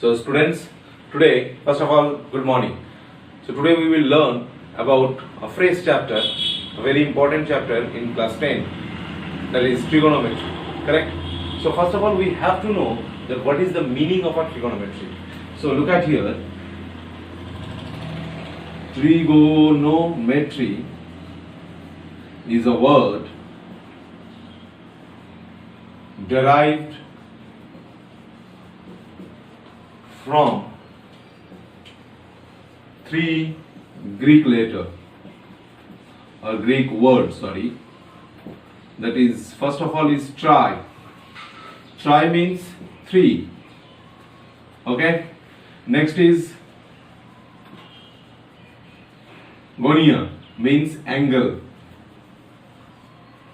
So students, today first of all good morning. So today we will learn about a phrase chapter, a very important chapter in class 10, that is trigonometry, correct? So first of all we have to know that what is the meaning of a trigonometry. So look at here, trigonometry is a word derived from three Greek letter or Greek word, that is, first of all is tri. Tri means three. Okay. Next is gonia, means angle,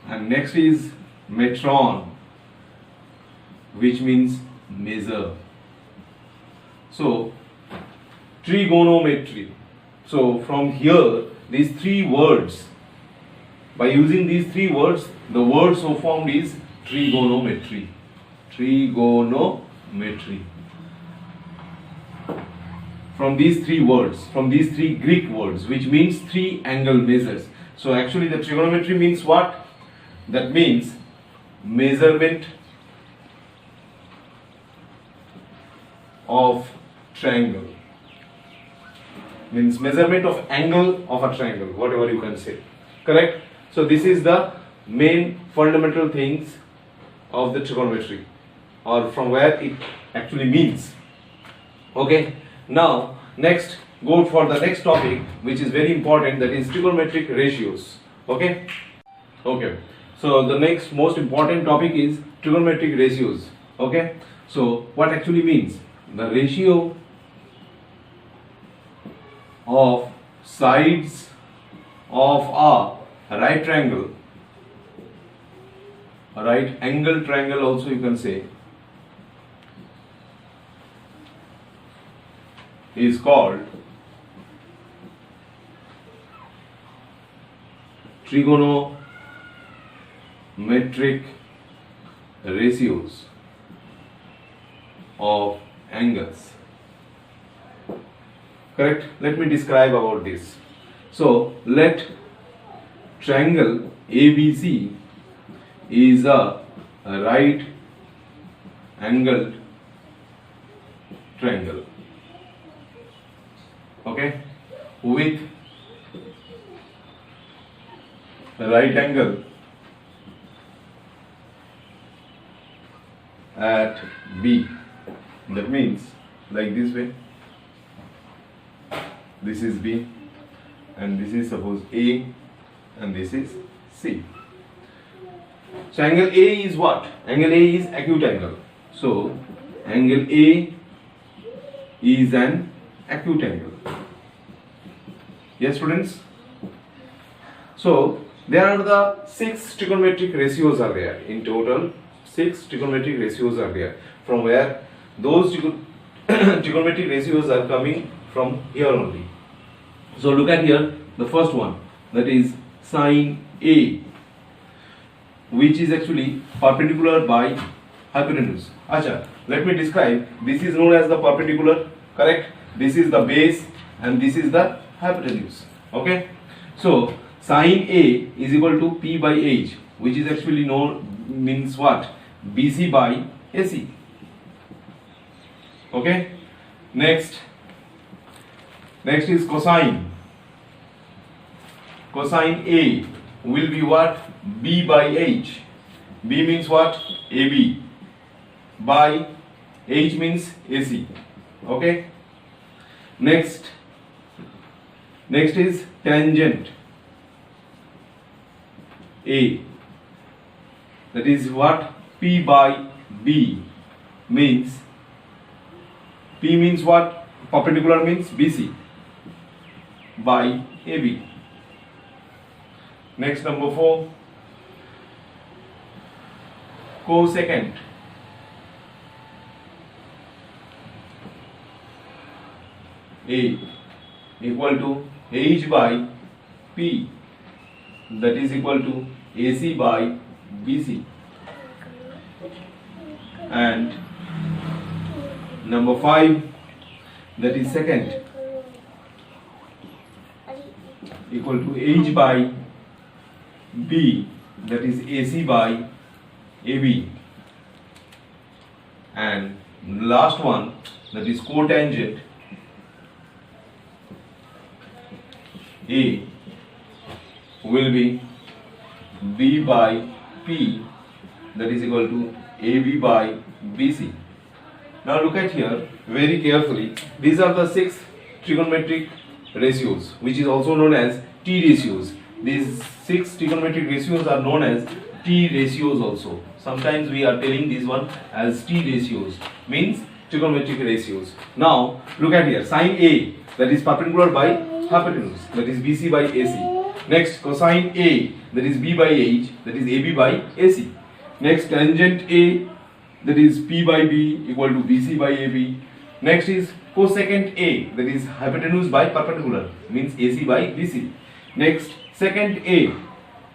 and next is metron, which means measure. So trigonometry. So from here, these three words, by using these three words, the word so formed is trigonometry. Trigonometry. From these three words, from these three Greek words, which means three angle measures. So actually the trigonometry means what? That means measurement of triangle. Means measurement of angle of a triangle, whatever you can say. Correct? So this is the main fundamental things of the trigonometry, or from where it actually means. Okay. Now next, go for the next topic, which is very important, that is trigonometric ratios. Okay. Okay. So the next most important topic is trigonometric ratios. Okay. So what actually means? The ratio of sides of a right triangle, a right angle triangle also you can say, is called trigonometric ratios of angles. Correct? Let me describe about this. So let triangle ABC is a right angled triangle. Okay, with a right angle at B. That means like this way. This is B, and this is suppose A, and this is C. So angle A is what? Angle A is acute angle. So angle A is an acute angle. Yes, students? So there are the 6 trigonometric ratios are there. In total, 6 trigonometric ratios are there. From where those trigonometric ratios are coming from here only. So look at here, the first one, that is sine A, which is actually perpendicular by hypotenuse. Acha, let me describe. This is known as the perpendicular, correct? This is the base and this is the hypotenuse. Okay? So sine A is equal to P by H, which is actually known, means what? BC by AC. Okay? Next is cosine. Cosine A will be what? B by H. B means what? AB. By H means AC. Okay? Next is tangent A. That is what? P by B means, P means what? Perpendicular means BC by AB. Next, number 4, cosecant. A equal to H by P, that is equal to AC by BC. And Number 5, that is secant, equal to H by B, that is AC by AB. And last one, that is cotangent A will be B by P, that is equal to AB by BC. Now look at here very carefully. These are the 6 trigonometric ratios, which is also known as T ratios. These 6 trigonometric ratios are known as T ratios also. Sometimes we are telling this one as T ratios, means trigonometric ratios. Now look at here, sine A, that is perpendicular by hypotenuse, that is BC by AC. Next, cosine A, that is B by H, that is AB by AC. Next, tangent A, that is P by B equal to BC by AB. Next is cosecant A, that is hypotenuse by perpendicular, means AC by BC. Next, secant A,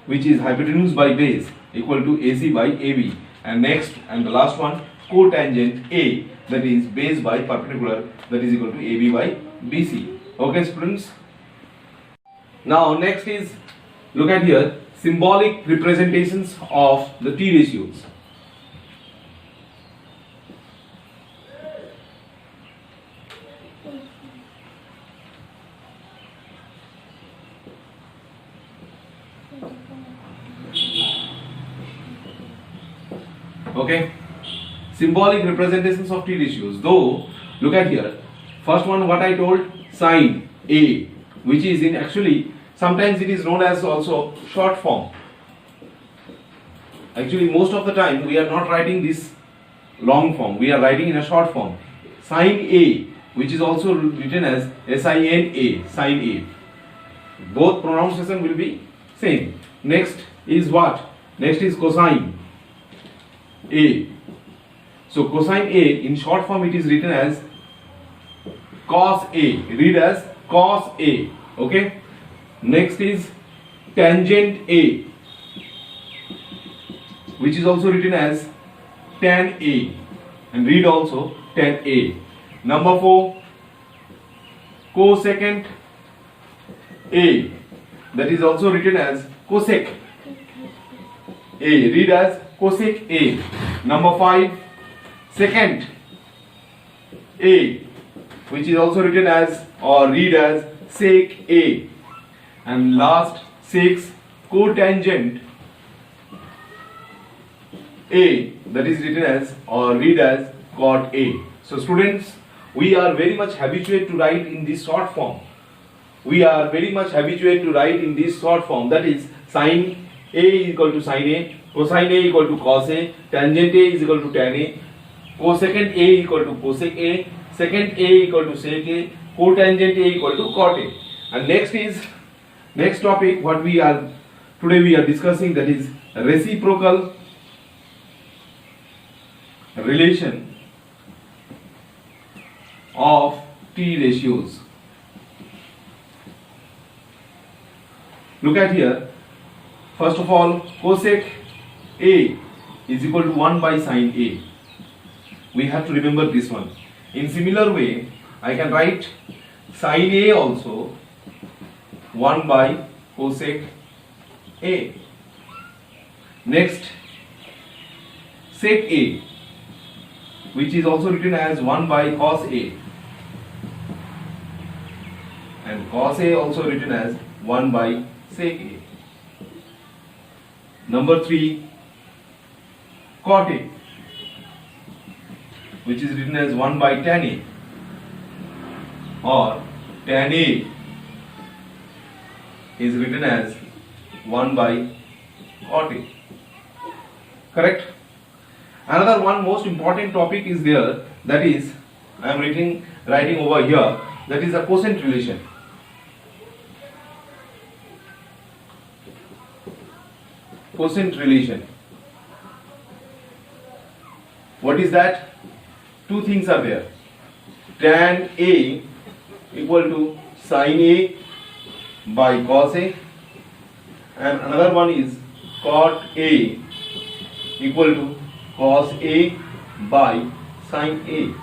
which is hypotenuse by base, equal to AC by AB. And next and the last one, cotangent A, that is base by perpendicular, that is equal to AB by BC. Okay students? Now next is, look at here, symbolic representations of the T ratios. Okay, symbolic representations of T ratios. Though, look at here, first one what I told, sine A, which is in actually sometimes it is known as also short form. Actually most of the time we are not writing this long form, we are writing in a short form. Sine A, which is also written as SINA, sine A. Both pronunciation will be same. Next is what? Next is cosine A. So cosine A in short form it is written as cos A. Read as cos A. Okay. Next is tangent A, which is also written as tan A, and read also tan A. Number 4, cosecant A, that is also written as cosec A. Read as cosec A. Number 5, secant A, which is also written as or read as sec A. And last 6, cotangent A, that is written as or read as cot A. So students, we are very much habituated to write in this short form. We are very much habituated to write in this short form, that is sine A is equal to sine A, cosine A equal to cos A, tangent A is equal to tan A, cosecant A equal to cosec A, secant A equal to sec A, cotangent A equal to cot A. And next topic what we are today we are discussing, that is reciprocal relation of T ratios. Look at here. First of all, cosec A is equal to 1 by sine A. We have to remember this one. In similar way, I can write sine A also 1 by cosec A. Next, sec A, which is also written as 1 by cos A, and cos A also written as 1 by sec A. Number 3, cot A, which is written as 1 by tan A, or tan A is written as 1 by cot A. Correct? Another one most important topic is there, that is I am writing over here, that is a quotient relation. Quotient relation. What is that? Two things are there. Tan A equal to sine A by cos A, and another one is cot A equal to cos A by sine A.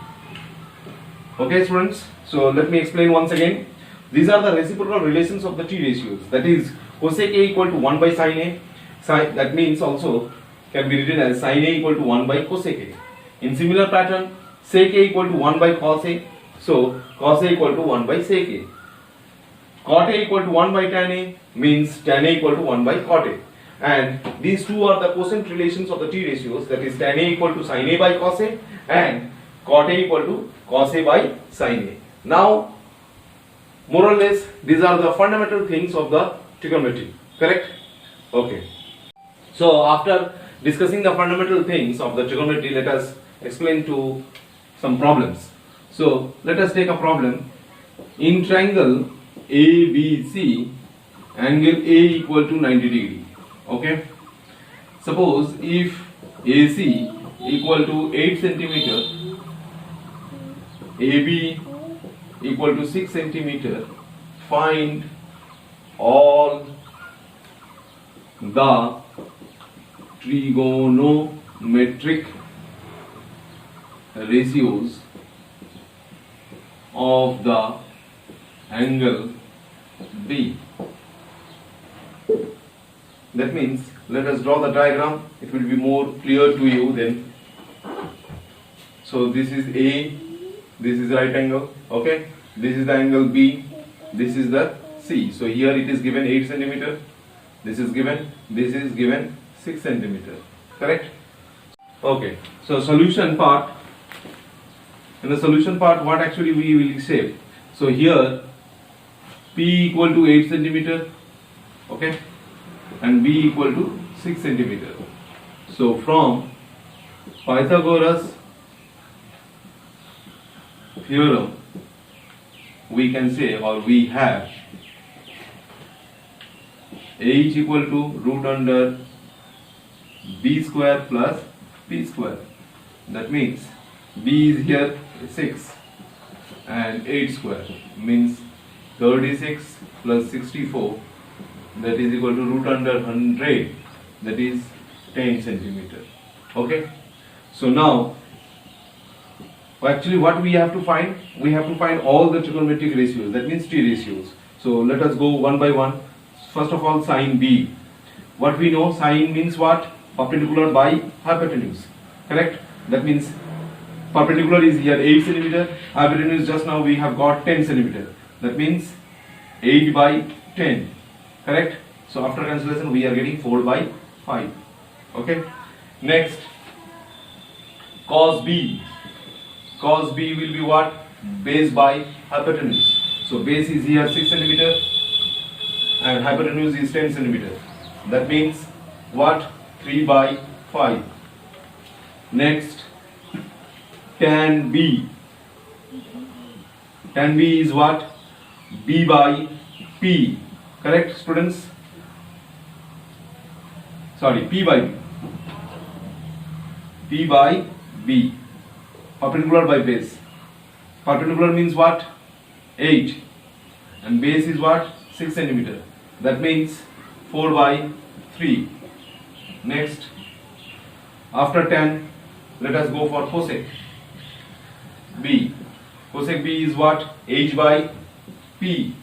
Okay students, so let me explain once again. These are the reciprocal relations of the T ratios. That is cosec A equal to 1 by sin A. That means also can be written as sin A equal to 1 by cosec A. In similar pattern, sec A equal to 1 by cos A. So cos A equal to 1 by sec A. Cot A equal to 1 by tan A means tan A equal to 1 by cot A. And these two are the quotient relations of the T ratios, that is tan A equal to sin A by cos A and cot A equal to cos A by sin A. Now, more or less, these are the fundamental things of the trigonometry, correct? Okay. So, after discussing the fundamental things of the trigonometry, let us explain to some problems. So, let us take a problem. In triangle ABC, angle A equal to 90 degree. Okay. Suppose if AC equal to 8 centimeter, AB equal to 6 centimeter, find all the trigonometric ratios of the angle B. That means, let us draw the diagram, it will be more clear to you then. So this is A, this is right angle, okay, this is the angle B, this is the C. So here it is given 8 centimeter, this is given 6 centimeter, correct? Okay, so solution part. In the solution part, what actually we will say? So here P equal to 8 centimeter, okay, and B equal to 6 centimeter. So from Pythagoras theorem, we can say, or we have, H equal to root under B square plus P square. That means B is here 6 and 8 square means 36 plus 64, that is equal to root under 100, that is 10 centimeter. Okay. So now actually what we have to find? We have to find all the trigonometric ratios, that means T ratios. So let us go one by one. First of all, sin B. What we know, sin means what? Perpendicular by hypotenuse, correct? That means perpendicular is here 8 centimeter, hypotenuse just now we have got 10 centimeter. That means 8 by 10, correct? So after cancellation we are getting 4 by 5. Okay. Next, cos B. Cos B will be what? Base by hypotenuse. So base is here 6 centimeter and hypotenuse is 10 centimeter. That means what? 3 by 5. Next, tan B. Tan B is what? B by P. Correct, students? Sorry, P by B. P by B. Perpendicular by base. Perpendicular means what? 8. And base is what? 6 centimeter. That means 4 by 3. Next, after tan, let us go for cosec B. Cosec B is what? H by P.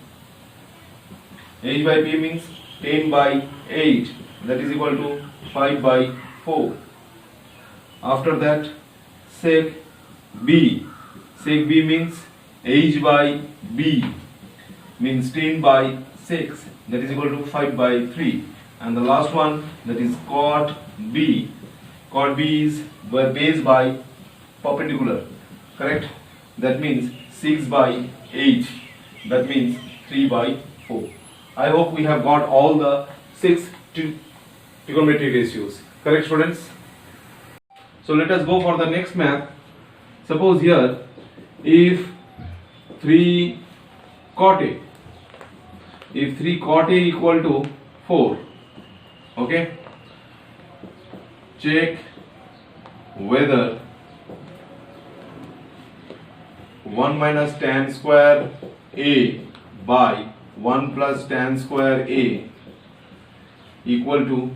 H by P means 10 by 8. That is equal to 5 by 4. After that, sec B. Sec B means H by B means 10 by 6. That is equal to 5 by 3. And the last one, that is cot B. Cot B is base by perpendicular, correct? That means 6 by 8. That means 3 by 4. I hope we have got all the 6 trigonometric ratios, correct students? So let us go for the next math. Suppose here, if 3 cot A, if 3 cot A equal to 4, okay, check whether 1 minus tan square A by 1 plus tan square A equal to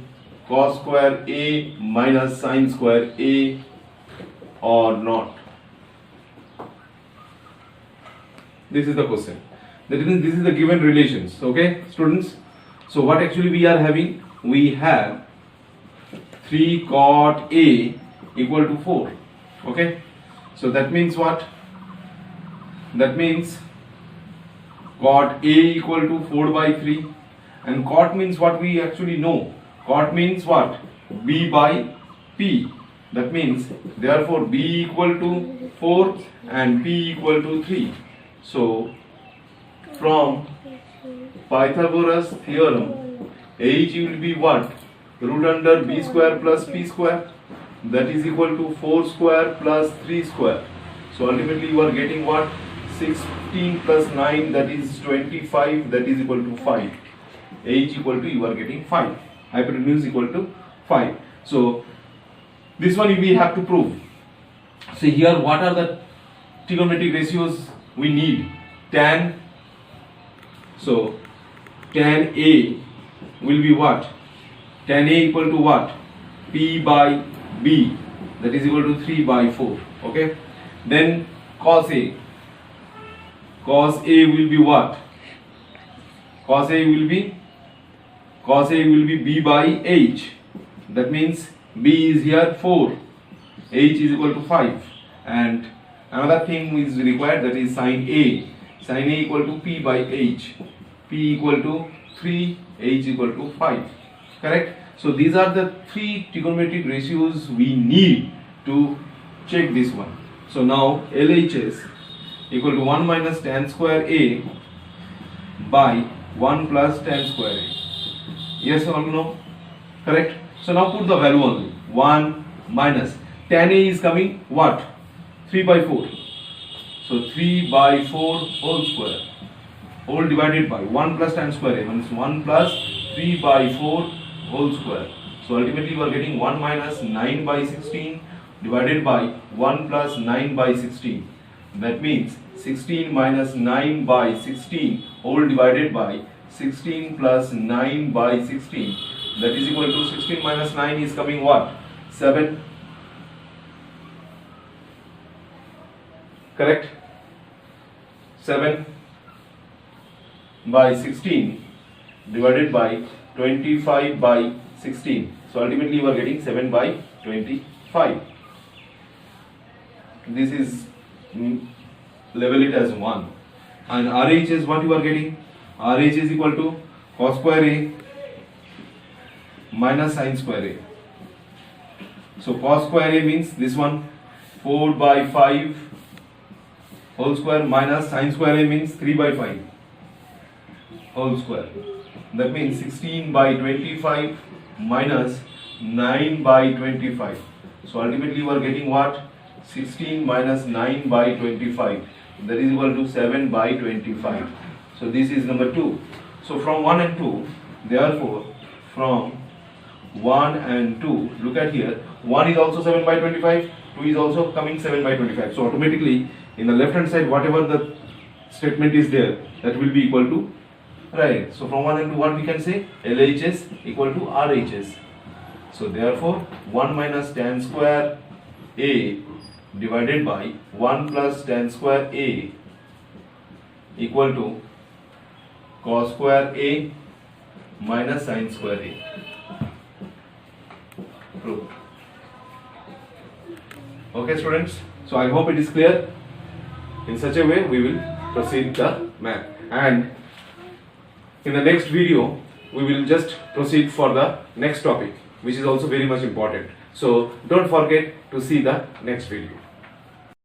cos square A minus sin square A or not. This is the question. That means this is the given relations. Okay, students. So what actually we are having? We have 3 cot A equal to 4. Okay. So that means what? That means cot A equal to 4 by 3. And cot means what we actually know. Cot means what? B by P. That means therefore B equal to 4 and P equal to 3. So from Pythagoras theorem, H will be what? Root under B square plus P square. That is equal to 4 square plus 3 square. So ultimately you are getting what? 16 plus 9, that is 25, that is equal to 5. H equal to, you are getting 5. Hypotenuse equal to 5. So this one we have to prove. So here what are the trigonometric ratios we need? Tan. So tan A will be what? Tan A equal to what? P by B, that is equal to 3 by 4. Okay. Then cos A. Cos A will be what? Cos A will be B by H. That means B is here 4. H is equal to 5. And another thing is required, that is sin A. Sin A equal to P by H. P equal to 3, H equal to 5. Correct? So these are the 3 trigonometric ratios we need to check this one. So now LHS equal to 1 minus tan square A by 1 plus tan square A. Yes or no? Correct? So now put the value only. 1 minus tan A is coming what? 3 by 4. So 3 by 4 whole square. Whole divided by 1 plus tan square A means 1 plus 3 by 4 whole square. So ultimately you are getting 1 minus 9 by 16 divided by 1 plus 9 by 16. That means 16 minus 9 by 16 whole divided by 16 plus 9 by 16. That is equal to 16 minus 9 is coming what? 7. Correct? 7 by 16 divided by 25 by 16. So ultimately you are getting 7 by 25. This is level it as 1. And RH is what you are getting? RH is equal to cos square A minus sin square A. So cos square A means this one 4 by 5 whole square minus sin square A means 3 by 5 whole square. That means 16 by 25 minus 9 by 25. So ultimately you are getting what? 16 minus 9 by 25. That is equal to 7 by 25. So this is number 2. So from 1 and 2, therefore from 1 and 2, look at here, 1 is also 7 by 25, 2 is also coming 7 by 25. So automatically in the left hand side whatever the statement is there, that will be equal to right. So from 1 and 2 what we can say? LHS equal to RHS. So therefore 1 minus tan square A divided by 1 plus tan square A equal to cos square A minus sin square A. Proved. Okay students, so I hope it is clear. In such a way we will proceed the math, and in the next video we will just proceed for the next topic, which is also very much important. So don't forget to see the next video.